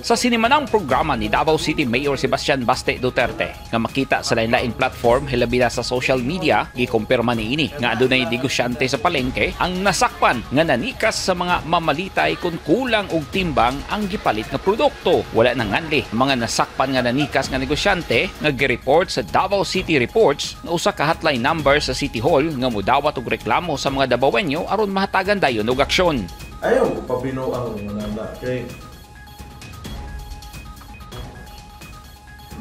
Sa sinimanang programa ni Davao City Mayor Sebastian Baste Duterte nga makita sa lain-laing platform hilabi na sa social media, gikumpirma niini nga adunay negosyante sa palengke ang nasakpan nga nanikas sa mga mamalitay kung kulang og timbang ang gipalit nga produkto. Wala nang nganli mga nasakpan nga nanikas nga negosyante nga gi-report sa Davao City Reports nga usa ka hotline number sa City Hall nga mudawat og reklamo sa mga Davaoenyo aron mahatagan dayon og aksyon. Ayaw ko pabino ang manana kay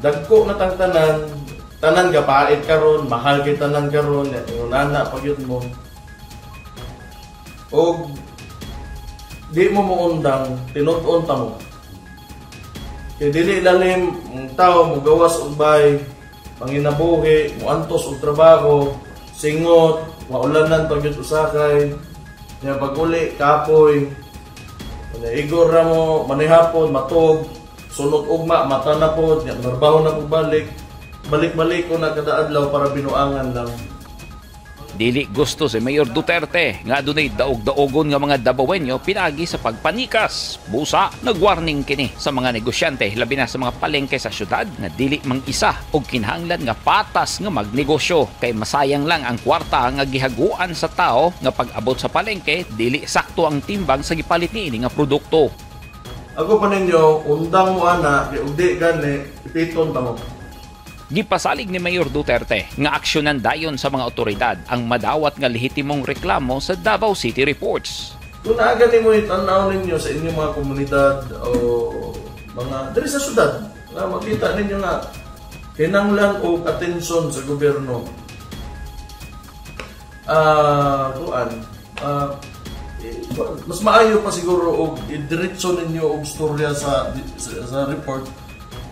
dagko na tanan gapait karon, mahal kay tanan karon, nana pagyud mo. Og di mo muundang tinut-on ta mo. Kay dili lalim ang tao mo gawas og bay, panginabuhi, mo antos og trabaho, singot, maulanan pagyud usakay. Nga pag-uli, kapoy, igor na mo, manihapon, matog, sunod ugma, mata na po, narbaho na po balik-balik ko na kada adlaw para binuangan lang. Dili gusto si Mayor Duterte nga adunay daog-daogon nga mga Davaoenyo pinagi sa pagpanikas. Busa, nagwarning kini sa mga negosyante labi na sa mga palengke sa syudad na dili mang isa og kinahanglan nga patas nga magnegosyo kay masayang lang ang kwarta nga gihaguan sa tao nga pag-abot sa palengke dili sakto ang timbang sa gipalit niini nga produkto. Ako pa ninyo, undang mo ana, kay ugdi gani ipiton ta mo. Gipasalig ni Mayor Duterte nga aksyonan dayon sa mga otoridad ang madawat nga lehitimong reklamo sa Davao City Reports. Kung naagani mo itanaw ninyo sa inyong mga komunidad o mga diri sa syudad, nga makita ninyo nga kinahanglan og atensyon sa gobyerno. Mas maayo pa siguro og idiretso ninyo og storya sa report.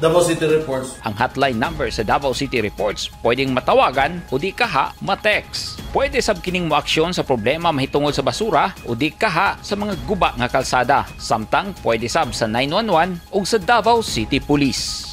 Davao City Reports. Ang hotline number sa Davao City Reports pwedeng matawagan o di kaha ma-text. Pwede sab kining moaksyon sa problema mahitungod sa basura o di kaha sa mga guba nga kalsada. Samtang pwede sab sa 911 o sa Davao City Police.